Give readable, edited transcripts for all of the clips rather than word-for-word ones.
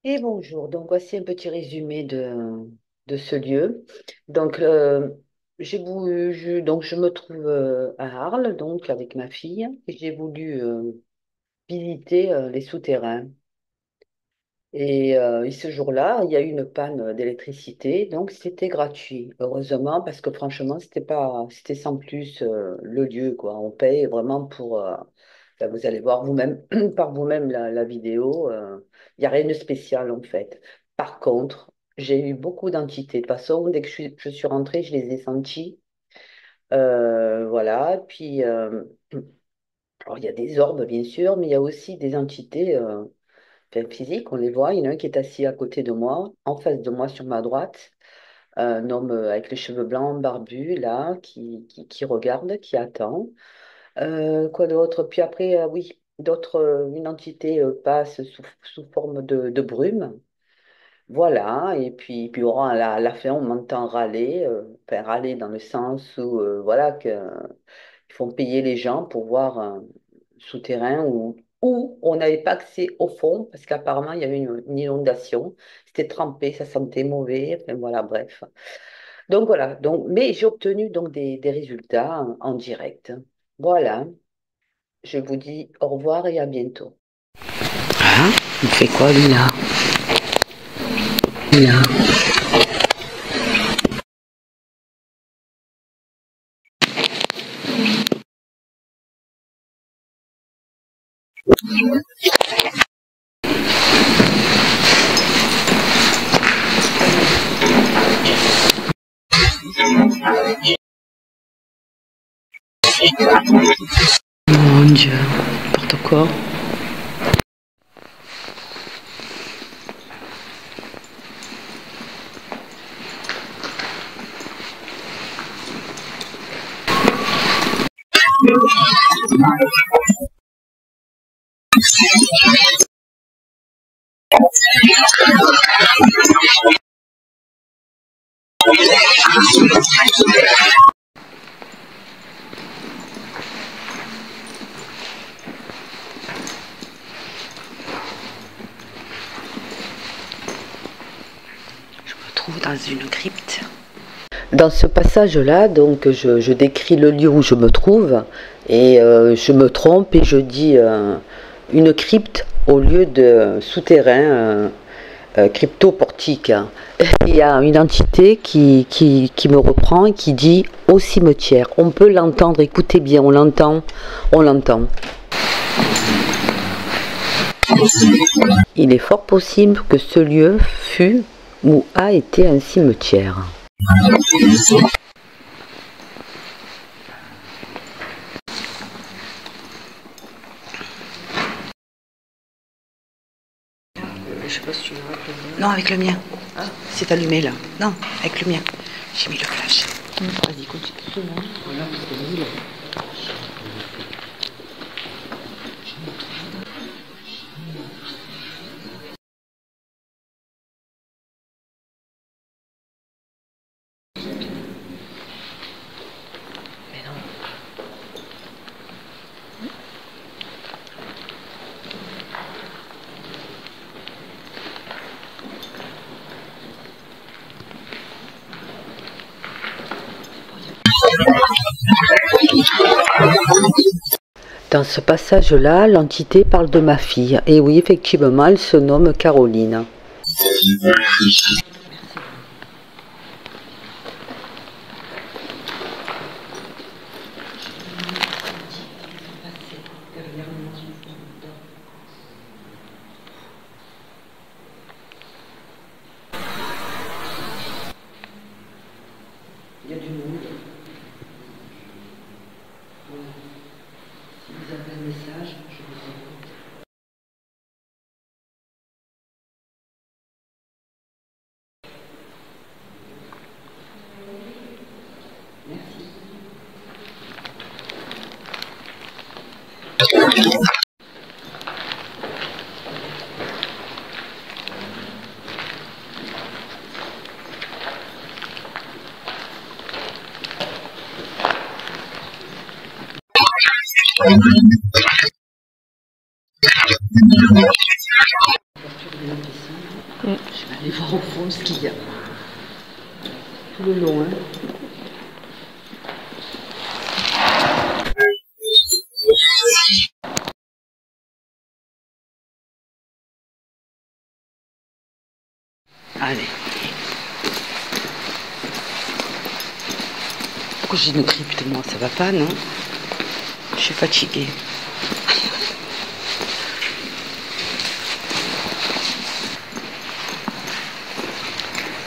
Et bonjour, donc voici un petit résumé de ce lieu. Donc, donc je me trouve à Arles, donc avec ma fille, et j'ai voulu visiter les souterrains. Et ce jour-là, il y a eu une panne d'électricité, donc c'était gratuit. Heureusement, parce que franchement, c'était sans plus le lieu, quoi. On paye vraiment pour. Là, vous allez voir vous-même par vous-même la vidéo. Il n'y a rien de spécial en fait. Par contre, j'ai eu beaucoup d'entités. De toute façon, dès que je suis rentrée, je les ai senties. Voilà. Puis, alors, il y a des orbes, bien sûr, mais il y a aussi des entités. Enfin, physique, on les voit. Il y en a un qui est assis à côté de moi, en face de moi sur ma droite, un homme avec les cheveux blancs, barbu, là, qui regarde, qui attend. Quoi d'autre? Puis après, oui, une entité passe sous forme de brume. Voilà, et puis oh, à la fin, on m'entend râler, enfin râler dans le sens où, voilà, que ils font payer les gens pour voir un souterrain où on n'avait pas accès au fond parce qu'apparemment il y avait une inondation. C'était trempé, ça sentait mauvais. Enfin, voilà, bref. Donc voilà. Mais j'ai obtenu donc des résultats en direct. Voilà. Je vous dis au revoir et à bientôt. Hein? Il fait quoi lui là? Là. Mon Dieu, n'importe quoi. Je me trouve dans une crypte. Dans ce passage-là, donc, je décris le lieu où je me trouve et je me trompe et je dis une crypte au lieu de souterrain crypto-portique. Il y a une entité qui me reprend et qui dit au cimetière. On peut l'entendre, écoutez bien, on l'entend, on l'entend. Il est fort possible que ce lieu fut ou a été un cimetière. Je sais pas si tu veux avec le mien. Non, avec le mien. Ah. C'est allumé là. Non, avec le mien. J'ai mis le flash. Vas-y, continue. Voilà, parce que lui, là. Mais non. Dans ce passage-là, l'entité parle de ma fille. Et oui, effectivement, elle se nomme Caroline. Il y a du monde. Si vous avez un message, je vous écoute. Merci. Je vais aller voir au fond ce qu'il y a. Tout le long, hein. Allez. Pourquoi j'ai une crypte, moi? Ça va pas, non? Je suis fatiguée.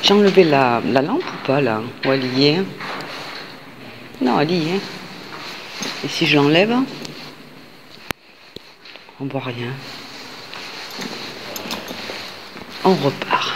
J'ai enlevé la lampe ou pas, là? Ou elle y est? Non, elle y est. Et si je l'enlève, on voit rien. On repart.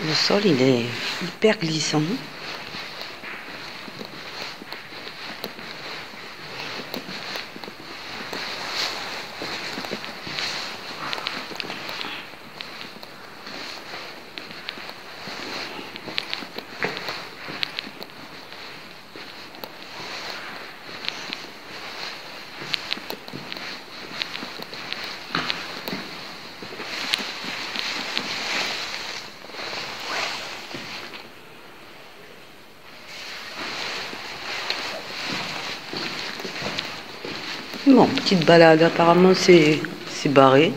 Le sol, il est hyper glissant. Bon, petite balade, apparemment c'est barré.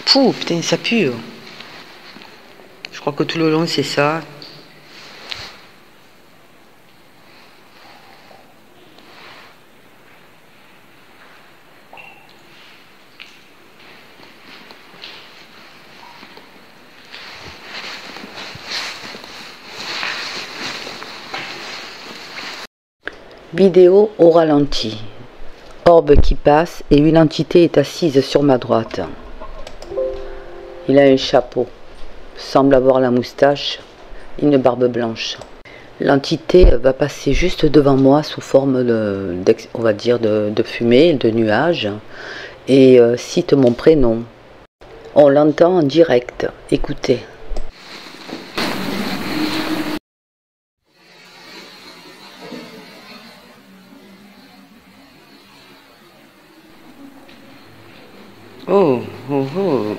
Pouh, putain, ça pue. Je crois que tout le long c'est ça. Vidéo au ralenti. Orbe qui passe et une entité est assise sur ma droite. Il a un chapeau, semble avoir la moustache, une barbe blanche. L'entité va passer juste devant moi sous forme on va dire de fumée, de nuages, et cite mon prénom. On l'entend en direct. Écoutez. Oh, oh, oh.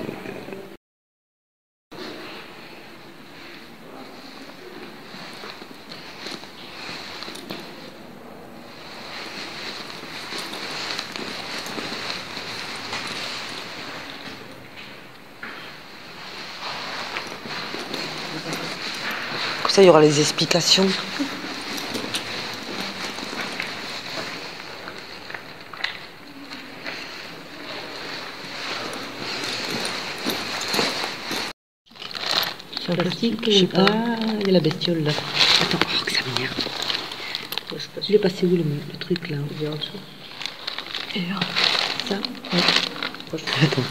Comme ça, il y aura les explications. Sur le plastique, je sais pas, il y a la bestiole là. Attends, oh, que ça m'énerve. Il est passé où le truc là? Il est en dessous. Et là, ça? Ouais. Attends.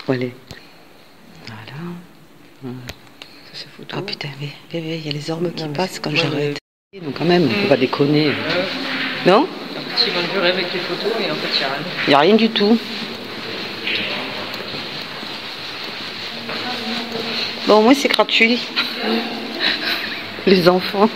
Allez. Voilà. Ah putain, mais il y a les orbes qui passent quand j'arrête. Donc quand même, on peut pas déconner. Non? Un petit vent de rêve avec les photos et en fait il n'y a rien. Il n'y a rien du tout. Bon, au moins c'est gratuit. les enfants.